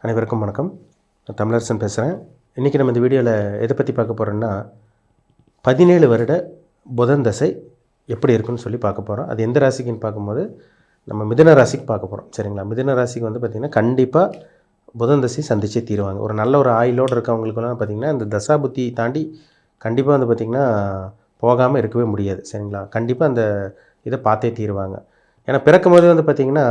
அனைவருக்கும் வணக்கம். நான் தமிழரசன் பேசுகிறேன். இன்றைக்கி நம்ம இந்த வீடியோவில் எதை பற்றி பார்க்க போகிறோன்னா 17 வருட புதன் தசை எப்படி இருக்குன்னு சொல்லி பார்க்க போகிறோம். அது எந்த ராசிக்குன்னு பார்க்கும்போது நம்ம மிதுன ராசிக்கு பார்க்க போகிறோம். சரிங்களா? மிதுன ராசிக்கு வந்து பார்த்திங்கன்னா கண்டிப்பாக புதன் தசை சந்திச்சே தீருவாங்க. ஒரு நல்ல ஒரு ஆயுளோடு இருக்கவங்களுக்குலாம் பார்த்திங்கன்னா இந்த தசா புத்தி தாண்டி கண்டிப்பாக வந்து பார்த்திங்கன்னா போகாமல் இருக்கவே முடியாது. சரிங்களா? கண்டிப்பாக அந்த இதை பார்த்தே தீருவாங்க. ஏன்னா பிறக்கும் போது வந்து பார்த்திங்கன்னா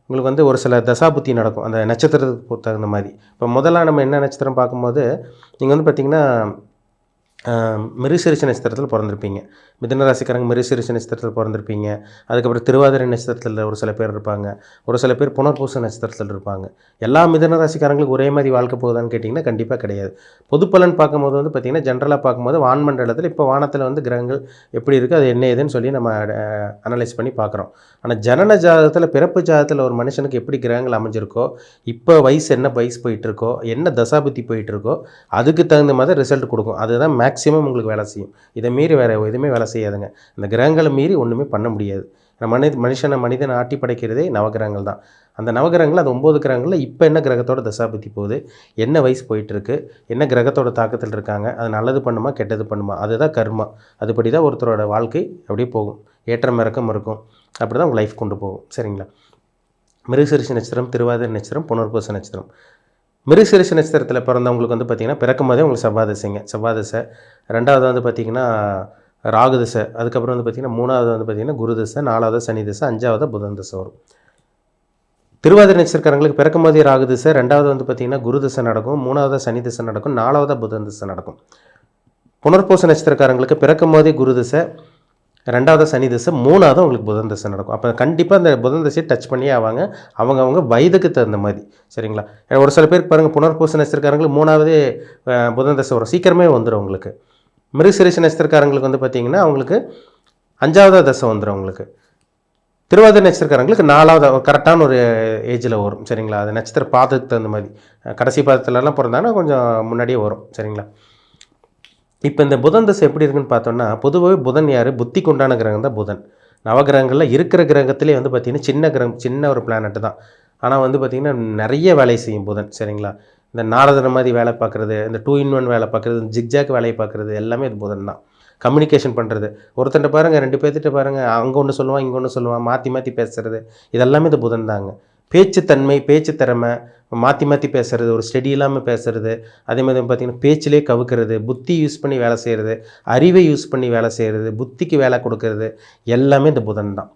உங்களுக்கு வந்து ஒரு சில தசாபுத்தி நடக்கும் அந்த நட்சத்திரத்துக்கு தகுந்த மாதிரி. இப்போ முதல்ல நம்ம என்ன நட்சத்திரம் பார்க்கும்போது நீங்கள் வந்து பார்த்திங்கன்னா மிருகசீரிஷ நட்சத்திரத்தில் பிறந்திருப்பீங்க. மிதுன ராசிக்காரங்க மிருகசீரிஷ நட்சத்திரத்தில் பிறந்திருப்பீங்க. அதுக்கப்புறம் திருவாதிரை நட்சத்திரத்தில் ஒரு சில பேர் இருப்பாங்க. ஒரு சில பேர் புனர்பூச நட்சத்திரத்தில் இருப்பாங்க. எல்லா மிதுன ராசிக்காரங்களுக்கும் ஒரே மாதிரி வாழ்க்கை போகுதான்னு கேட்டிங்கன்னா கண்டிப்பாக கிடையாது. பொது பலன் பார்க்கும்போது வந்து பார்த்திங்கன்னா ஜென்ரலாக பார்க்கும்போது வான்மண்டலத்தில் இப்போ வானத்தில் வந்து கிரகங்கள் எப்படி இருக்குது அது என்ன ஏதுன்னு சொல்லி நம்ம அனலைஸ் பண்ணி பார்க்குறோம். ஆனால் ஜனன ஜாதகத்தில் பிறப்பு ஜாதகத்தில் ஒரு மனுஷனுக்கு எப்படி கிரகங்கள் அமைஞ்சிருக்கோ, இப்போ வயசு என்ன வயசு போயிட்டுருக்கோ, என்ன தசாபுத்தி போயிட்டுருக்கோ அதுக்கு தகுந்த மாதிரி ரிசல்ட் கொடுக்கும். அதுதான் மேக்ஸிமம் உங்களுக்கு வேலை செய்யும். இதை மீறி வேறு எதுவுமே வேலை செய்யாதுங்க. இந்த கிரகங்களை மீறி ஒன்றுமே பண்ண முடியாது. மனிதனை ஆட்டி படைக்கிறதே நவகிரகங்கள் தான். அந்த நவகிரகங்கள் அது 9 கிரகங்களில் இப்போ என்ன கிரகத்தோட தசாபுத்தி போகுது, என்ன வயசு போயிட்டுருக்கு, என்ன கிரகத்தோட தாக்கத்தில் இருக்காங்க, அது நல்லது பண்ணுமா கெட்டது பண்ணுமா, அதுதான் கர்மா. அதுபடி தான் ஒருத்தரோட வாழ்க்கை அப்படியே போகும். ஏற்றம் இறக்கம் இருக்கும். அப்படி தான் உங்கள் லைஃப் கொண்டு போகும். சரிங்களா? மிருகசீரிஷ நட்சத்திரம், திருவாதிரை நட்சத்திரம், புனர்பூச நட்சத்திரம். மிருகசீரிஷ நட்சத்திரத்தில் பிறந்தவங்களுக்கு வந்து பார்த்திங்கன்னா பிறக்கும் போதே உங்களுக்கு செவ்வாய் தசை. ரெண்டாவது வந்து பார்த்திங்கன்னா ராகு தசை. அதுக்கப்புறம் வந்து பார்த்திங்கன்னா மூணாவது வந்து பார்த்திங்கன்னா குரு தசை, நாலாவது சனி தசை, அஞ்சாவது புதன் தசை வரும். திருவாதிரை நட்சத்திரக்காரங்களுக்கு பிறக்கும் போதே ராகு தசை, ரெண்டாவது வந்து பார்த்திங்கன்னா குரு தசை நடக்கும், மூணாவது சனி தசை நடக்கும், நாலாவது புதன் தசை நடக்கும். புனர்பூச நட்சத்திரக்காரங்களுக்கு பிறக்கும் போதே குரு தசை, ரெண்டாவது சனி தசை, மூணாவது உங்களுக்கு புதன் தசை நடக்கும். அப்போ கண்டிப்பாக அந்த புதன் தசையை டச் பண்ணியே ஆவாங்க. அவங்க வயதுக்கு தகுந்த மாதிரி. சரிங்களா? ஒரு சில பேருக்கு பாருங்கள் புனர்பூச நட்சத்திரக்காரங்களுக்கு மூணாவது புதன் தசை வரும், சீக்கிரமே வந்துடும் உங்களுக்கு. மிருகசீரிஷ நட்சத்திரக்காரங்களுக்கு வந்து பார்த்திங்கன்னா அவங்களுக்கு 5வது தசை வந்துடும் உங்களுக்கு. திருவாதிரை நட்சத்திரக்காரங்களுக்கு 4வது கரெக்டான ஒரு ஏஜில் வரும். சரிங்களா? அது நட்சத்திர பாதத்துக்கு தகுந்த மாதிரி கடைசி பாதத்துலலாம் பிறந்தாங்கன்னா கொஞ்சம் முன்னாடியே வரும். சரிங்களா? இப்போ இந்த புதன் தசை எப்படி இருக்குன்னு பார்த்தோம்னா பொதுவாகவே புதன் யார், புத்திக்கு உண்டான கிரகம் தான் புதன். நவகிரகங்களில் இருக்கிற கிரகத்திலே வந்து பார்த்திங்கன்னா சின்ன கிரகம், சின்ன ஒரு பிளானட்டு தான். ஆனால் வந்து பார்த்திங்கன்னா நிறைய வேலை செய்யும் புதன். சரிங்களா? இந்த நாரதன மாதிரி வேலை பார்க்குறது, இந்த 2 in 1 வேலை பார்க்குறது, ஜிக்ஜாக் வேலையை பார்க்குறது எல்லாமே இது புதன் தான். கம்யூனிகேஷன் பண்ணுறது, ஒருத்தன்ட்ட பாருங்கள் 2 பேர்த்திட்ட பாருங்கள் அங்கே ஒன்று சொல்லுவான் இங்கே ஒன்று சொல்லுவான், மாற்றி மாற்றி பேசுகிறது, இதெல்லாமே இது புதன் தாங்க. பேச்சுத்தன்மை, பேச்சு திறமை, மாற்றி பேசுகிறது, ஒரு ஸ்டெடி இல்லாமல் பேசுகிறது, அதே மாதிரி பார்த்திங்கன்னா பேச்சிலே கவுக்கிறது, புத்தி யூஸ் பண்ணி வேலை செய்கிறது, அறிவை யூஸ் பண்ணி வேலை செய்கிறது, புத்திக்கு வேலை கொடுக்கறது எல்லாமே இந்த புதன் தான்.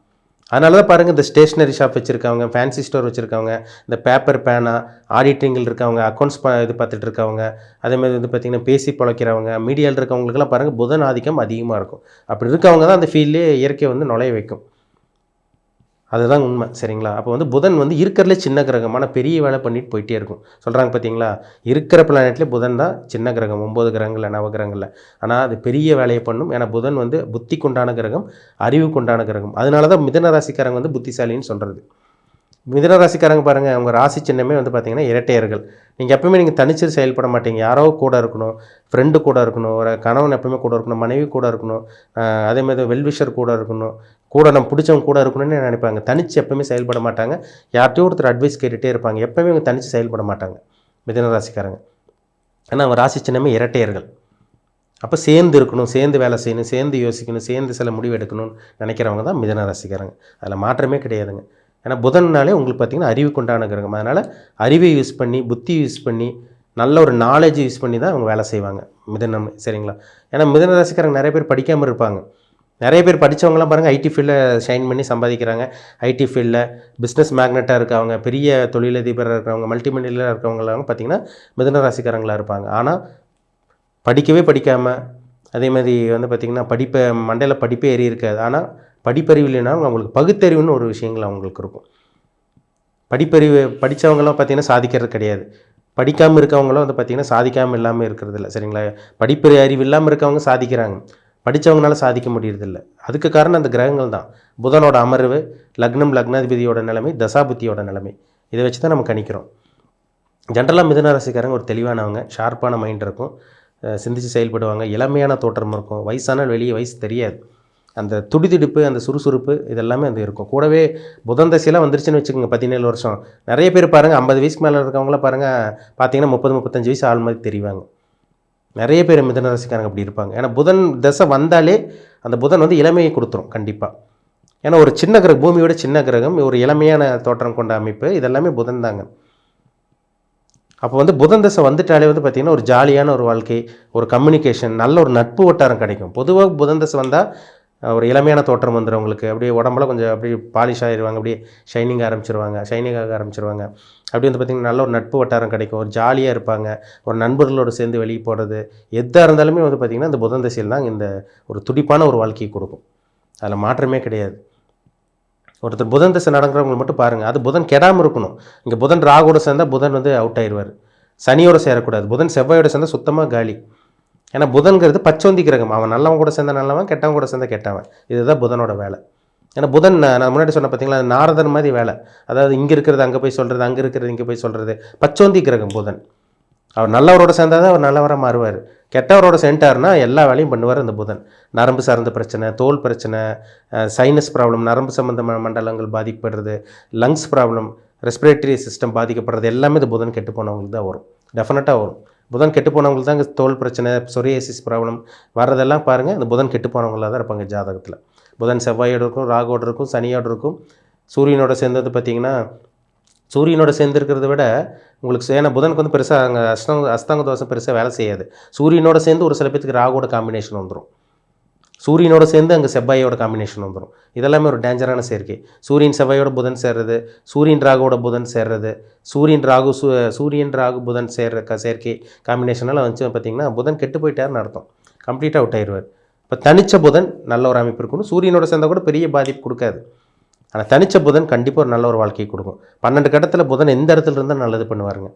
அதனால தான் பாருங்கள் இந்த ஸ்டேஷ்னரி ஷாப் வச்சுருக்கவங்க, ஃபேன்சி ஸ்டோர் வச்சுருக்கவங்க, இந்த பேப்பர் பேனா ஆடிட்டிங்கில் இருக்கவங்க, அக்கௌண்ட்ஸ் இது பார்த்துட்டு இருக்கவங்க, அதேமாதிரி வந்து பார்த்திங்கன்னா பேசி பிழைக்கிறவங்க, மீடியாவில் இருக்கவங்களுக்கெல்லாம் பாருங்கள் புதன் ஆதிக்கம் அதிகமாக இருக்கும். அப்படி இருக்கவங்க தான் அந்த ஃபீல்ட்லேயே இயற்கை வந்து நுழைய வைக்கும். அதுதான் உண்மை. சரிங்களா? அப்போ வந்து புதன் வந்து இருக்கிறதுலே சின்ன கிரகம், ஆனால் பெரிய வேலை பண்ணிட்டு போயிட்டே இருக்கும். சொல்கிறாங்க பார்த்தீங்களா? இருக்கிற பிளானெட்லேயே புதன் தான் சின்ன கிரகம், 9 கிரகங்களில் நவகிரகங்களில். ஆனால் அது பெரிய வேலையை பண்ணும். ஏன்னா புதன் வந்து புத்திக்கு உண்டான கிரகம், அறிவுக்கு உண்டான கிரகம். அதனால தான் மிதுன ராசிக்காரங்க வந்து புத்திசாலின்னு சொல்கிறது. மிதுன ராசிக்காரங்க பாருங்கள், அவங்க ராசி சின்னமே வந்து பார்த்திங்கன்னா இரட்டையர்கள். நீங்கள் எப்பவுமே நீங்கள் தனிச்சு செயல்பட மாட்டீங்க. யாரோ கூட இருக்கணும், ஃப்ரெண்டு கூட இருக்கணும், ஒரு கணவன் எப்பவுமே கூட இருக்கணும், மனைவி கூட இருக்கணும், அதேமாதிரி வெல்விஷர் கூட இருக்கணும், கூட நம்ம பிடிச்சவங்க கூட இருக்கணும்னு நினைப்பாங்க. தனிச்சு எப்பவுமே செயல்பட மாட்டாங்க. யார்கிட்டையும் ஒருத்தர் அட்வைஸ் கேட்டுகிட்டே இருப்பாங்க. எப்பவுமே அவங்க தனிச்சு செயல்பட மாட்டாங்க மிதுன ராசிக்காரங்க. ஆனால் அவங்க ராசி சின்னமே இரட்டையர்கள். அப்போ சேர்ந்து இருக்கணும், சேர்ந்து வேலை செய்யணும், சேர்ந்து யோசிக்கணும், சேர்ந்து சில முடிவு எடுக்கணும்னு நினைக்கிறவங்க தான் மிதுன ராசிக்காரங்க. அதில் மாற்றமே கிடையாதுங்க. ஏன்னா புதன்னாலே உங்களுக்கு பார்த்திங்கன்னா அறிவுக்கு உண்டான கிரகம். அதனால் அறிவை யூஸ் பண்ணி, புத்தி யூஸ் பண்ணி, நல்ல ஒரு நாலேஜ் யூஸ் பண்ணி தான் அவங்க வேலை செய்வாங்க மிதுனம். சரிங்களா? ஏன்னா மிதுன ராசிக்காரங்க நிறைய பேர் படிக்காமல் இருப்பாங்க. நிறைய பேர் படித்தவங்களாம் பாருங்கள் ஐடி ஃபீல்டில் ஷைன் பண்ணி சம்பாதிக்கிறாங்க. ஐடி ஃபீல்டில் பிஸ்னஸ் மேக்னெட்டாக இருக்கவங்க, பெரிய தொழிலதிபராக இருக்கிறவங்க, மல்டி மில்லியனராக இருக்கவங்களாம் பார்த்திங்கன்னா மிதுன ராசிக்காரங்களாக இருப்பாங்க. ஆனால் படிக்கவே படிக்காமல், அதேமாதிரி வந்து பார்த்திங்கன்னா மண்டையில் படிப்பே ஏறி இருக்காது. ஆனால் படிப்பறிவு இல்லைனாலும் அவங்களுக்கு பகுத்தறிவுன்னு ஒரு விஷயங்கள் அவங்களுக்கு இருக்கும். படிப்பறிவு படித்தவங்களாம் பார்த்திங்கன்னா சாதிக்கிறது கிடையாது. படிக்காமல் இருக்கவங்களும் வந்து பார்த்திங்கன்னா சாதிக்காமல் இல்லாமல் இருக்கிறது இல்லை. சரிங்களா? படிப்பறி அறிவு இல்லாமல் இருக்கவங்க சாதிக்கிறாங்க, படித்தவங்களால சாதிக்க முடியறதில்லை. அதுக்கு காரணம் அந்த கிரகங்கள் தான். புதனோட அமர்வு, லக்னம், லக்னாதிபதியோட நிலைமை, தசாபுத்தியோட நிலைமை, இதை வச்சு தான் நம்ம கணிக்கிறோம். ஜென்ரலாக மிதுன ராசிக்காரங்க ஒரு தெளிவானவங்க, ஷார்ப்பான மைண்ட் இருக்கும், சிந்தித்து செயல்படுவாங்க, இளமையான தோற்றம் இருக்கும், வயசானால் வெளியே வயசு தெரியாது. அந்த துடிதுடிப்பு, அந்த சுறுசுறுப்பு இதெல்லாமே அது இருக்கும். கூடவே புதன் தசையெல்லாம் வந்துருச்சுன்னு வச்சுக்கோங்க 17 வருஷம். நிறைய பேர் பாருங்கள் 50 வயசுக்கு மேலே இருக்கவங்களாம் பாருங்கள் பார்த்தீங்கன்னா 30, 35 வயசு ஆள் மாதிரி தெரிவாங்க. நிறைய பேர் மிதுன ராசிக்காரங்க அப்படி இருப்பாங்க. ஏன்னா புதன் தசை வந்தாலே அந்த புதன் வந்து இளமையை கொடுத்துரும் கண்டிப்பாக. ஏன்னா ஒரு சின்ன கிரகம், பூமியோட சின்ன கிரகம், ஒரு இளமையான தோற்றம் கொண்ட அமைப்பு, இதெல்லாமே புதன் தாங்க. அப்போ வந்து புதன் தசை வந்துட்டாலே வந்து பார்த்திங்கன்னா ஒரு ஜாலியான ஒரு வாழ்க்கை, ஒரு கம்யூனிகேஷன், நல்ல ஒரு நட்பு வட்டாரம் கிடைக்கும். பொதுவாக புதன் தசை வந்தால் ஒரு இளமையான தோற்றம் வந்துடும் அவங்களுக்கு. அப்படியே உடம்புல கொஞ்சம் அப்படியே பாலிஷ் ஆகிடுவாங்க, அப்படியே ஷைனிங் ஆக ஆரம்பிச்சிருவாங்க. அப்படி வந்து பார்த்திங்கன்னா நல்ல ஒரு நட்பு வட்டாரம் கிடைக்கும், ஒரு ஜாலியாக இருப்பாங்க, ஒரு நண்பர்களோடு சேர்ந்து வெளியே போகிறது, எதாக இருந்தாலுமே வந்து பார்த்திங்கன்னா இந்த புதன் தசையில் தான் இந்த ஒரு துடிப்பான ஒரு வாழ்க்கையை கொடுக்கும். அதில் மாற்றமே கிடையாது. ஒருத்தர் புதன் தசை நடக்கிறவங்க மட்டும் பாருங்கள், அது புதன் கெடாமல் இருக்கணும். இங்கே புதன் ராகுவோட சேர்ந்தால் புதன் வந்து அவுட் ஆயிடுவார். சனியோடு சேரக்கூடாது. புதன் செவ்வாயோட சேர்ந்தால் சுத்தமாக காலி. ஏன்னா புதன்கிறது பச்சோந்தி கிரகம். அவன் நல்லவன் கூட சேர்ந்த நல்லவன், கெட்டவன் கூட சேர்ந்த கெட்டவன். இதுதான் புதனோட வேலை. ஏன்னா புதன் நான் முன்னாடி சொன்ன பார்த்தீங்களா, நாரதன் மாதிரி வேலை. அதாவது இங்கே இருக்கிறது அங்கே போய் சொல்கிறது, அங்கே இருக்கிறது இங்கே போய் சொல்கிறது. பச்சோந்தி கிரகம் புதன். அவர் நல்லவரோட சேர்ந்தால் தான் அவர் நல்லவராக மாறுவார். கெட்டவரோட சேர்ந்துட்டார்னா எல்லா வேலையும் பண்ணுவார் அந்த புதன். நரம்பு சார்ந்த பிரச்சனை, தோல் பிரச்சனை, சைனஸ் ப்ராப்ளம், நரம்பு சம்மந்த மண்டலங்கள் பாதிக்கப்படுறது, லங்ஸ் ப்ராப்ளம், ரெஸ்பிரேட்டரி சிஸ்டம் பாதிக்கப்படுறது எல்லாமே இந்த புதன் கெட்டு போனவங்களுக்கு தான் வரும். டெஃபினட்டாக வரும். புதன் கெட்டு போனவங்களுக்கு தான் இங்கே தோல் பிரச்சனை, சொரியாசிஸ் ப்ராப்ளம் வர்றதெல்லாம் பாருங்கள், இந்த புதன் கெட்டு போனவங்களாக தான் இருப்பாங்க ஜாதகத்தில். புதன் செவ்வாயோடு இருக்கும், ராகுவோடு இருக்கும், சனியோடு இருக்கும். சூரியனோட சேர்ந்தது பார்த்திங்கன்னா, சூரியனோட சேர்ந்துருக்கிறத விட உங்களுக்கு ஏன்னா புதனுக்கு வந்து பெருசாக அங்கே அஸ்தாங்க தோஷம் பெருசாக வேலை செய்யாது. சூரியனோட சேர்ந்து ஒரு சில பேருக்கு ராகுவோட காம்பினேஷன் வந்துடும். சூரியனோட சேர்ந்து அங்கே செவ்வாயோட காம்பினேஷன் வந்துடும். இதெல்லாமே ஒரு டேஞ்சரான சேர்க்கை. சூரியன் செவ்வாயோட புதன் சேர்றது, சூரியன் ராகுவோட புதன் சேர்றது, சூரியன் ராகு புதன் சேர்ற சேர்க்கை காம்பினேஷனால் வந்து பார்த்திங்கன்னா புதன் கெட்டு போயிட்டாருன்னு அர்த்தம். கம்ப்ளீட்டாக அவுட் ஆயிடுவார். இப்போ தனிச்ச புதன் நல்ல ஒரு அமைப்பு இருக்கணும். சூரியனோட சேர்ந்தால் கூட பெரிய பாதிப்பு கொடுக்காது. ஆனால் தனிச்ச புதன் கண்டிப்பாக ஒரு நல்ல ஒரு வாழ்க்கையை கொடுக்கும். 12 கட்டத்தில் புதன் எந்த இடத்துல இருந்தால் நல்லது பண்ணுவாருங்க.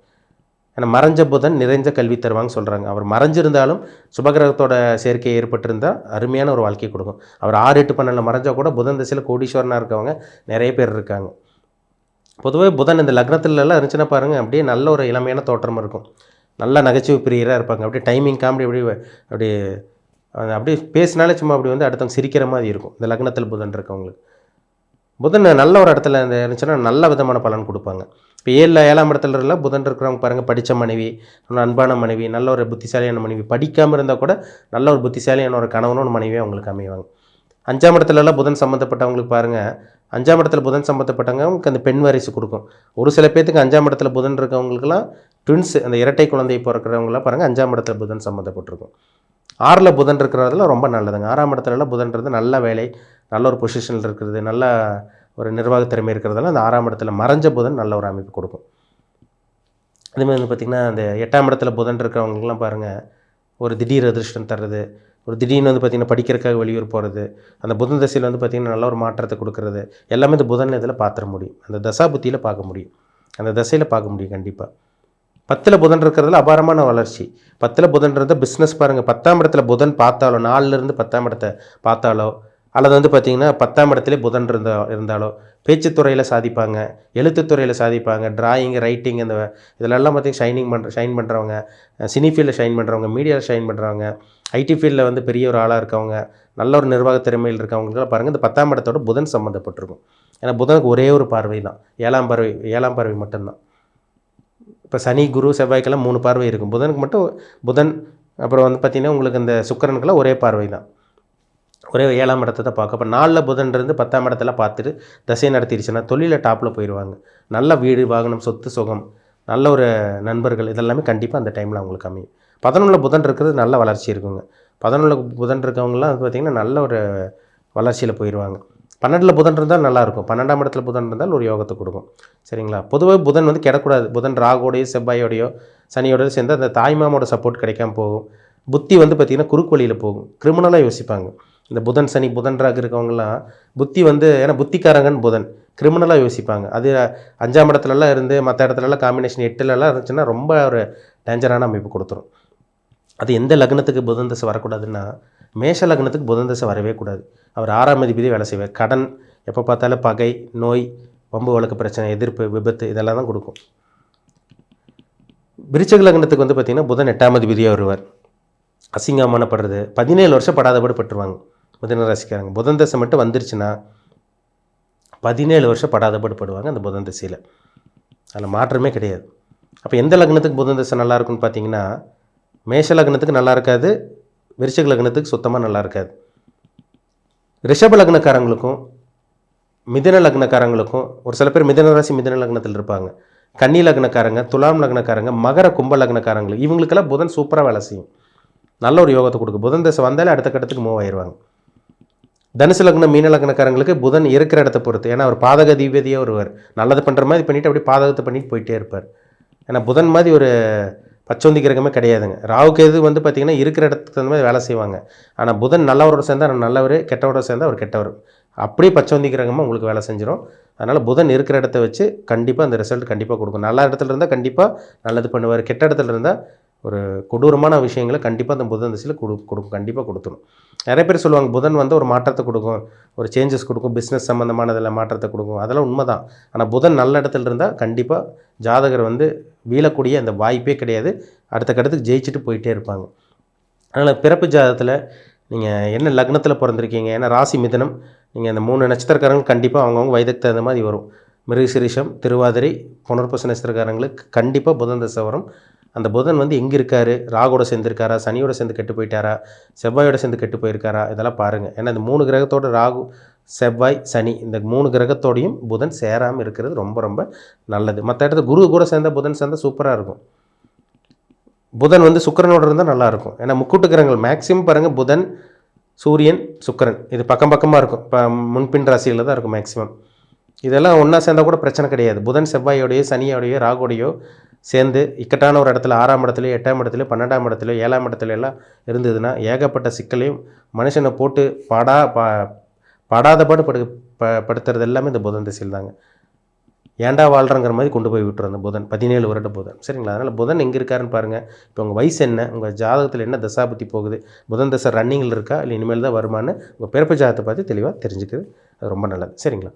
ஏன்னா மறைஞ்ச புதன் நிறைஞ்ச கல்வி தருவாங்க சொல்கிறாங்க. அவர் மறைஞ்சிருந்தாலும் சுபகிரகத்தோட சேர்க்கை ஏற்பட்டிருந்தால் அருமையான ஒரு வாழ்க்கையை கொடுக்கும். அவர் 6, 8, 12 மறைஞ்சால் கூட புதன் திசையில் கோடீஸ்வரனாக இருக்கவங்க நிறைய பேர் இருக்காங்க. பொதுவாக புதன் இந்த லக்னத்துலலாம் இருந்துச்சுன்னா பாருங்கள், அப்படியே நல்ல ஒரு இளமையான தோற்றம் இருக்கும். நல்ல நகைச்சுவை பிரியராக இருப்பாங்க. அப்படியே டைமிங் காமெடி அப்படியே பேசினாலே சும்மா அப்படி வந்து அடுத்தவங்க சிரிக்கிற மாதிரி இருக்கும். இந்த லக்னத்தில் புதன் இருக்கவங்களுக்கு புதன் நல்ல ஒரு இடத்துல இருந்துச்சுன்னா நல்ல விதமான பலன் கொடுப்பாங்க. இப்போ 7ஆம் இடத்துல இருந்தால் புதன் இருக்கிறவங்க பாருங்கள், படித்த மனைவி, அன்பான மனைவி, நல்ல ஒரு புத்திசாலியான மனைவி, படிக்காமல் இருந்தால் கூட நல்ல ஒரு புத்திசாலியான ஒரு கணவனோட மனைவியாக அவங்களுக்கு அமைவாங்க. 5ஆம் இடத்துலலாம் புதன் சம்மந்தப்பட்டவங்களுக்கு பாருங்கள், 5ஆம் இடத்துல புதன் சம்மந்தப்பட்டவங்க அவங்களுக்கு அந்த பெண் வாரிசு கொடுக்கும். ஒரு சில பேர்த்துக்கு 5ஆம் இடத்துல புதன் இருக்கவங்களுக்குலாம் ட்வின்ஸ், அந்த இரட்டை குழந்தை பிறக்கிறவங்களாம் பாருங்கள் 5ஆம் இடத்துல புதன் சம்மந்தப்பட்டிருக்கும். 6ல் புதன் இருக்கிறதெல்லாம் ரொம்ப நல்லதுங்க. 6ஆம் இடத்துலலாம் புதன்றது நல்ல வேலை, நல்ல ஒரு பொசிஷனில் இருக்கிறது, நல்ல ஒரு நிர்வாகத்திறமை இருக்கிறதெல்லாம் அந்த 6ஆம் இடத்துல மறைஞ்ச புதன் நல்ல ஒரு அமைப்பு கொடுக்கும். அதேமாதிரி வந்து பார்த்திங்கன்னா அந்த 8ஆம் இடத்துல புதன் இருக்கிறவங்களுக்குலாம் பாருங்கள், ஒரு திடீர் அதிர்ஷ்டம் தர்றது, ஒரு திடீர்னு வந்து பார்த்திங்கன்னா படிக்கிறதுக்காக வெளியூர் போகிறது, அந்த புதன் தசையில் வந்து பார்த்திங்கன்னா நல்ல ஒரு மாற்றத்தை கொடுக்குறது எல்லாமே இந்த புதன் இதில் பார்த்துட முடியும். அந்த தசா புத்தியில் பார்க்க முடியும், அந்த தசையில் பார்க்க முடியும். கண்டிப்பாக 10ல் புதன் இருக்கிறதுல அபாரமான வளர்ச்சி. 10ல் புதன் இருந்தால் பிஸ்னஸ் பாருங்கள், 10ஆம் இடத்துல புதன் பார்த்தாலோ, 4லேருந்து 10ஆம் இடத்தை பார்த்தாலோ, அல்லது வந்து பார்த்திங்கன்னா 10ஆம் இடத்துலேயே புதன் இருந்தாலோ பேச்சுத்துறையில் சாதிப்பாங்க, எழுத்துத்துறையில் சாதிப்பாங்க, டிராயிங், ரைட்டிங், இந்த இதிலெல்லாம் பார்த்திங்கன்னா ஷைன் பண்ணுறவங்க, சினி ஃபீல்டில் ஷைன் பண்ணுறவங்க, மீடியாவில் ஷைன் பண்ணுறவங்க, ஐடி ஃபீல்டில் வந்து பெரிய ஒரு ஆளாக இருக்கவங்க, நல்ல ஒரு நிர்வாக திறமையில் இருக்கவங்களுக்கெல்லாம் பாருங்கள் இந்த 10ஆம் இடத்தோட புதன் சம்மந்தப்பட்டிருக்கும். ஏன்னா புதனுக்கு ஒரே ஒரு பார்வை தான், 7ஆம் பார்வை மட்டும்தான். இப்போ சனி, குரு, செவ்வாய்க்கெல்லாம் 3 பார்வை இருக்கும். புதனுக்கு மட்டும் புதன், அப்புறம் வந்து பார்த்திங்கன்னா உங்களுக்கு இந்த சுக்கிரனுக்கெல்லாம் ஒரே பார்வை தான், ஒரே 7ஆம் இடத்தை தான் பார்க்க. அப்போ 4ல் புதன் இருந்து 10ஆம் இடத்துல பார்த்துட்டு தசை நடத்திடுச்சுன்னா தொழிலில் டாப்பில் போயிடுவாங்க. நல்ல வீடு, வாகனம், சொத்து, சுகம், நல்ல ஒரு நண்பர்கள், இதெல்லாமே கண்டிப்பாக அந்த டைமில் அவங்களுக்கு அமையும். 11ல் புதன் இருக்கிறது நல்ல வளர்ச்சி இருக்குங்க. 11ல் புதன் இருக்கவங்களாம் அது பார்த்திங்கன்னா நல்ல ஒரு வளர்ச்சியில் போயிடுவாங்க. 12ல் புதன் இருந்தால் நல்லாயிருக்கும். 12ஆம் இடத்துல புதன் இருந்தால் ஒரு யோகத்தை கொடுக்கும். சரிங்களா? பொதுவாக புதன் வந்து கிடக்கூடாது. புதன் ராகுவோடையோ செவ்வாயோடையோ சனியோடையோ சேர்ந்து அந்த தாய்மாமோட சப்போர்ட் கிடைக்காம போகும். புத்தி வந்து பார்த்திங்கன்னா குறுக்கு வழியில் போகும், கிரிமினலாக யோசிப்பாங்க. இந்த புதன் சனி, புதன் ராகு இருக்கவங்கலாம் புத்தி வந்து, ஏன்னா புத்திக்காரங்கன்னு புதன், கிரிமினலாக யோசிப்பாங்க. அது 5ஆம் இடத்துலலாம் இருந்து மற்ற இடத்துலலாம் காம்பினேஷன் 8லலாம் இருந்துச்சுன்னா ரொம்ப ஒரு டேஞ்சரான அமைப்பு கொடுத்துரும். அது எந்த லக்னத்துக்கு புதன் தசை வரக்கூடாதுன்னா, மேஷ லக்னத்துக்கு புதன் தசை வரவே கூடாது. அவர் 6ஆம் அதிபதி வேலை செய்வார். கடன், எப்போ பார்த்தாலும் பகை, நோய், வம்பு வழக்கு பிரச்சனை, எதிர்ப்பு, விபத்து, இதெல்லாம் தான் கொடுக்கும். விருச்சிக லக்னத்துக்கு வந்து பார்த்திங்கன்னா புதன் 8ஆம் அதிபதியாக வருவார். அசிங்கமானப்படுறது, 17 வருஷம் படாதபாடு பட்டுருவாங்க. மிதுன ராசிக்காரங்க. புதன் தசை மட்டும் வந்துருச்சுன்னா 17 வருஷம் படாதபாடு படுவாங்க அந்த புதன் தசையில். அதில் மாற்றமே கிடையாது. அப்போ எந்த லக்னத்துக்கு புதன் தசை நல்லா இருக்குன்னு பார்த்தீங்கன்னா, மேஷ லக்னத்துக்கு நல்லா இருக்காது, விருச்சிக லக்னத்துக்கு சுத்தமாக நல்லா இருக்காது. ரிஷப லக்னக்காரங்களுக்கும் மிதுன லக்னக்காரங்களுக்கும் ஒரு சில பேர் மிதுன ராசி மிதுன லக்னத்தில் இருப்பாங்க. கன்னி லக்னக்காரங்க, துலாம் லக்னக்காரங்க, மகர கும்ப லக்னக்காரங்களுக்கு இவங்களுக்கெல்லாம் புதன் சூப்பராக வேலை செய்யும். நல்ல ஒரு யோகத்தை கொடுக்கும். புதன் தசை வந்தாலே அடுத்த கட்டத்துக்கு மூவ் ஆயிடுவாங்க. தனுசு லக்னம் மீன லக்னக்காரங்களுக்கு புதன் இருக்கிற இடத்த பொறுத்து, ஏன்னா அவர் பாதக அதிபதியாக வருவார். நல்லது பண்ணுற மாதிரி பண்ணிவிட்டு அப்படியே பாதகத்தை பண்ணிட்டு போயிட்டே இருப்பார். ஏன்னா புதன் மாதிரி ஒரு பச்சோந்தி கிரகமே கிடையாதுங்க. ராவுக்கு எது வந்து பார்த்திங்கன்னா இருக்கிற இடத்துக்கு தகுந்த மாதிரி வேலை செய்வாங்க. ஆனால் புதன் நல்லவரோட சேர்ந்தால் நல்லவர், கெட்டவரோட சேர்ந்தால் அவர் கெட்டவர். அப்படியே பச்சோந்தி கிரகமாக உங்களுக்கு வேலை செஞ்சிடும். அதனால் புதன் இருக்கிற இடத்த வச்சு கண்டிப்பாக அந்த ரிசல்ட் கண்டிப்பாக கொடுக்கும். நல்ல இடத்துல இருந்தால் கண்டிப்பாக நல்லது பண்ணுவார், கெட்ட இடத்துல இருந்தால் ஒரு கொடூரமான விஷயங்களை கண்டிப்பாக அந்த புதன் திசையில் கொடுக்கும், கண்டிப்பாக கொடுத்துடும். நிறைய பேர் சொல்லுவாங்க புதன் வந்து ஒரு மாற்றத்தை கொடுக்கும், ஒரு சேஞ்சஸ் கொடுக்கும், பிஸ்னஸ் சம்மந்தமானதில் மாற்றத்தை கொடுக்கும். அதெல்லாம் உண்மை தான். ஆனால் புதன் நல்ல இடத்துல இருந்தால் கண்டிப்பாக ஜாதகர் வந்து வீழக்கூடிய அந்த வாய்ப்பே கிடையாது. அடுத்த கட்டத்துக்கு ஜெயிச்சுட்டு போயிட்டே இருப்பாங்க. அதனால் பிறப்பு ஜாதகத்தில் நீங்கள் என்ன லக்னத்தில் பிறந்திருக்கீங்க, ஏன்னா ராசி மிதனம், நீங்கள் அந்த 3 நட்சத்திரக்காரங்க கண்டிப்பாக அவங்கவுங்க வயதுக்கு தகுந்த மாதிரி வரும். மிருகசீரிஷம், திருவாதிரை, புனர்பூச நட்சத்திரக்காரங்களுக்கு கண்டிப்பாக புதன் தசை வரும். அந்த புதன் வந்து எங்கே இருக்கார், ராகோட சேர்ந்துருக்காரா, சனியோட சேர்ந்து கெட்டு போயிட்டாரா, செவ்வாயோட சேர்ந்து கெட்டு போயிருக்காரா, இதெல்லாம் பாருங்கள். ஏன்னா இந்த 3 கிரகத்தோட ராகு, செவ்வாய், சனி இந்த 3 கிரகத்தோடையும் புதன் சேராமல் இருக்கிறது ரொம்ப ரொம்ப நல்லது. மற்ற இடத்துல குரு கூட சேர்ந்தால் புதன் சேர்ந்தால் சூப்பராக இருக்கும். புதன் வந்து சுக்கிரனோட இருந்தால் நல்லாயிருக்கும். ஏன்னா முக்கூட்டு கிரகங்கள் மேக்ஸிமம் பாருங்கள், புதன், சூரியன், சுக்கிரன் இது பக்கம் பக்கமாக இருக்கும். இப்போ முன்பின் ராசியில் தான் இருக்கும் மேக்ஸிமம். இதெல்லாம் ஒன்றா சேர்ந்தால் கூட பிரச்சனை கிடையாது. புதன் செவ்வாயோடையோ சனியோடையோ ராகோடையோ சேர்ந்து இக்கட்டான ஒரு இடத்துல 6ஆம் இடத்துலையோ 8ஆம் இடத்துலையோ 12ஆம் இடத்துலையோ 7ஆம் இடத்துல எல்லாம் இருந்ததுன்னா ஏகப்பட்ட சிக்கலையும் மனுஷனை போட்டு படாதபாடு படுத்துறது எல்லாமே இந்த புதன் திசையில் தாங்க. ஏண்டா வாழ்கிறங்கிற மாதிரி கொண்டு போய் விட்டுரும் அந்த புதன். 17 வருட புதன், சரிங்களா? அதனால் புதன் எங்கே இருக்காருன்னு பாருங்கள். இப்போ உங்கள் வயசு என்ன, உங்கள் ஜாதகத்தில் என்ன தசாபுத்தி போகுது, புதன் தசை ரன்னிங்கில் இருக்கா இல்லை இனிமேல் தான் வருமானு உங்கள் பிறப்பு ஜாதகத்தை பார்த்து தெளிவாக தெரிஞ்சுக்குது. அது ரொம்ப நல்லது, சரிங்களா?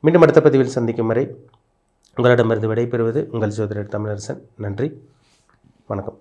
மீண்டும் அடுத்த பதிவில் சந்திக்கும் வரை உங்களிடமிருந்து விடைபெறுவது உங்கள் ஜோதிடர் தமிழரசன். நன்றி, வணக்கம்.